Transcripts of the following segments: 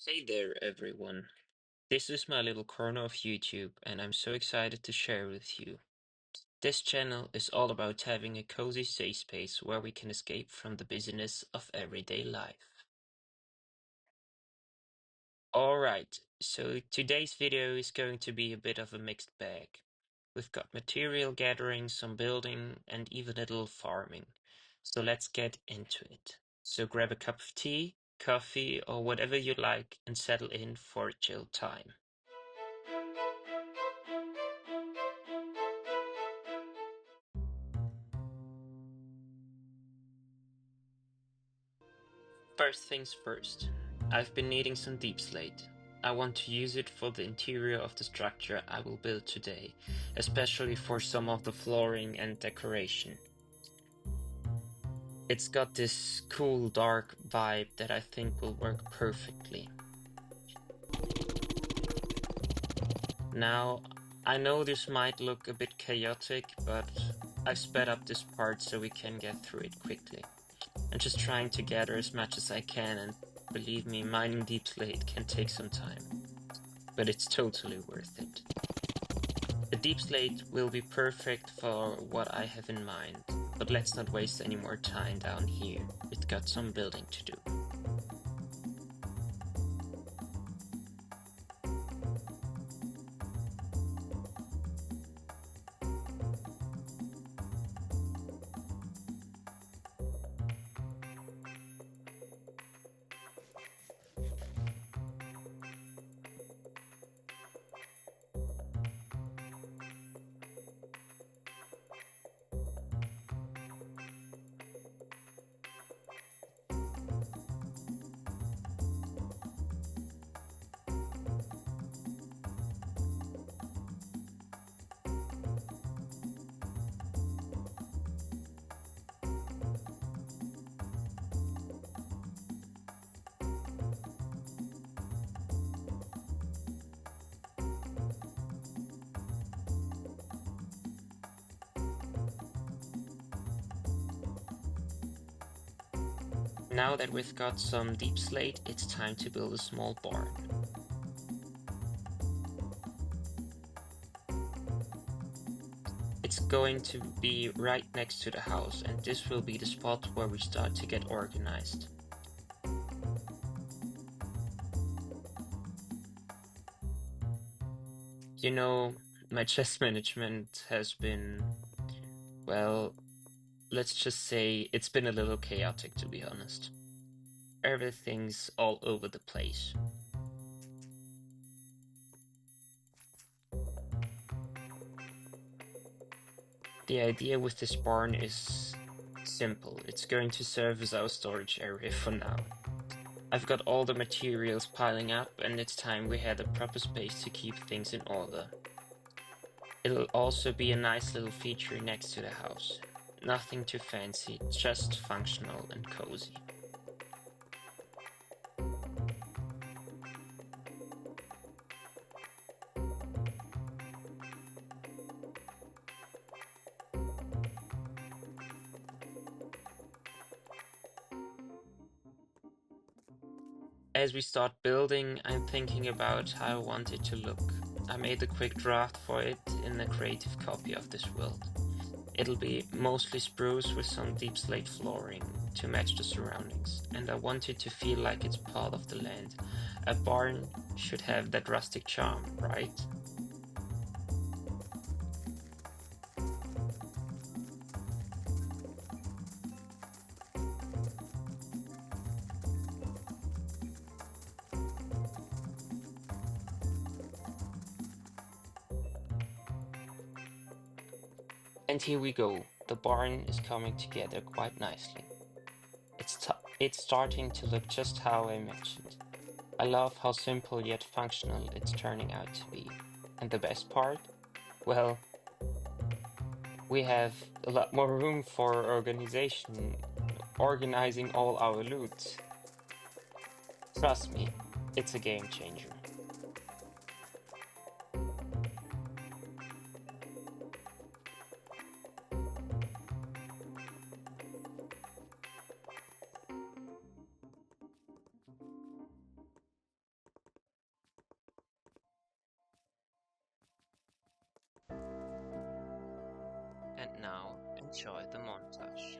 Hey there, everyone. This is my little corner of YouTube, and I'm so excited to share with you. This channel is all about having a cozy safe space where we can escape from the busyness of everyday life. Alright, so today's video is going to be a bit of a mixed bag. We've got material gathering, some building, and even a little farming. So let's get into it. So grab a cup of tea, coffee, or whatever you like and settle in for a chill time. First things first, I've been needing some deep slate. I want to use it for the interior of the structure I will build today, especially for some of the flooring and decoration. It's got this cool dark vibe that I think will work perfectly. Now, I know this might look a bit chaotic, but I've sped up this part so we can get through it quickly. I'm just trying to gather as much as I can, and believe me, mining deep slate can take some time, but it's totally worth it. The deep slate will be perfect for what I have in mind, but let's not waste any more time down here. We've got some building to do. Now that we've got some deep slate, it's time to build a small barn. It's going to be right next to the house, and this will be the spot where we start to get organized. You know, my chess management has been, well, let's just say it's been a little chaotic, to be honest. Everything's all over the place. The idea with this barn is simple. It's going to serve as our storage area for now. I've got all the materials piling up, and it's time we had a proper space to keep things in order. It'll also be a nice little feature next to the house. Nothing too fancy, just functional and cozy. As we start building, I'm thinking about how I want it to look. I made a quick draft for it in a creative copy of this world. It'll be mostly spruce with some deep slate flooring to match the surroundings, and I want it to feel like it's part of the land. A barn should have that rustic charm, right? And here we go. The barn is coming together quite nicely. It's starting to look just how I imagined. I love how simple yet functional it's turning out to be. And the best part? Well, we have a lot more room for organizing all our loot. Trust me, it's a game changer. And now, enjoy the montage.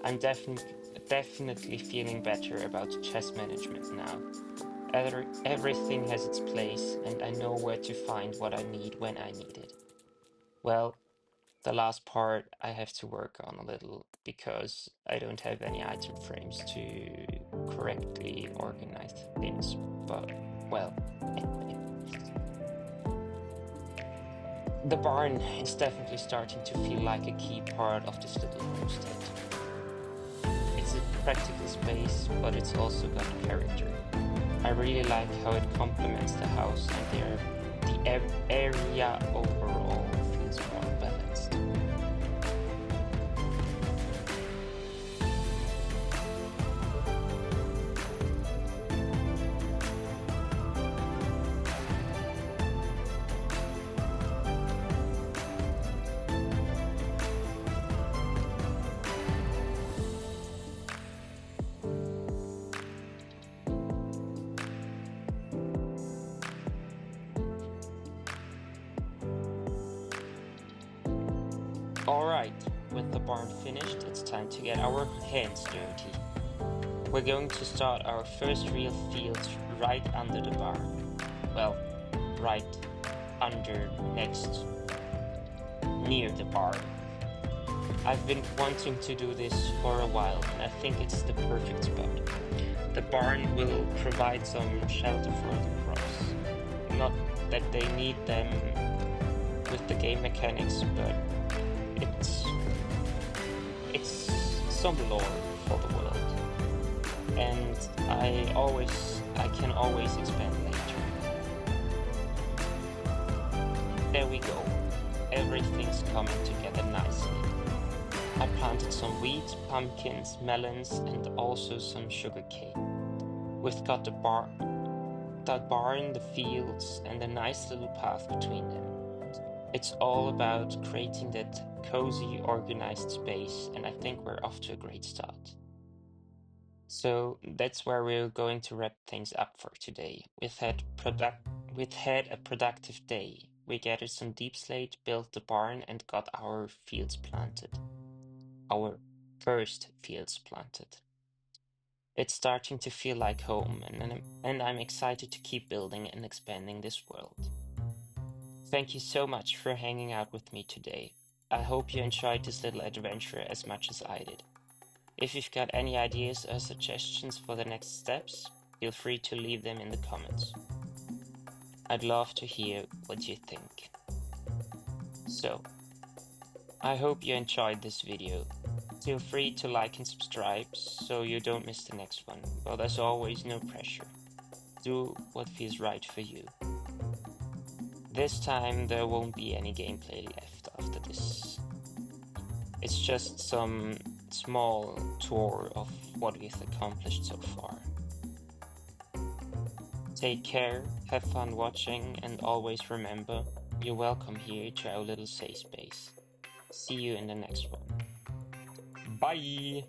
I'm definitely feeling better about chess management now. Everything has its place, and I know where to find what I need when I need it. Well, the last part I have to work on a little because I don't have any item frames to correctly organize things, but well, anyway. The barn is definitely starting to feel like a key part of this little homestead. It's a practical space, but it's also got character. I really like how it complements the house and the area overall feels more balanced. Alright, with the barn finished, it's time to get our hands dirty. We're going to start our first real field right under the barn. Well, right under, next, near the barn. I've been wanting to do this for a while, and I think it's the perfect spot. The barn will provide some shelter for the crops. Not that they need them with the game mechanics, but it's some lore for the world, and I can always expand later. There we go. Everything's coming together nicely. I planted some wheat, pumpkins, melons, and also some sugarcane. We've got the barn, the fields, and a nice little path between them. It's all about creating that cozy, organized space, and I think we're off to a great start. So that's where we're going to wrap things up for today. We've had a productive day. We gathered some deep slate, built the barn, and got our fields planted. Our first fields planted. It's starting to feel like home, and I'm excited to keep building and expanding this world. Thank you so much for hanging out with me today. I hope you enjoyed this little adventure as much as I did. If you've got any ideas or suggestions for the next steps, feel free to leave them in the comments. I'd love to hear what you think. So, I hope you enjoyed this video. Feel free to like and subscribe so you don't miss the next one, but as always, no pressure. Do what feels right for you. This time there won't be any gameplay left after this. It's just some small tour of what we've accomplished so far. Take care, have fun watching, and always remember, you're welcome here to our little safe space. See you in the next one. Bye!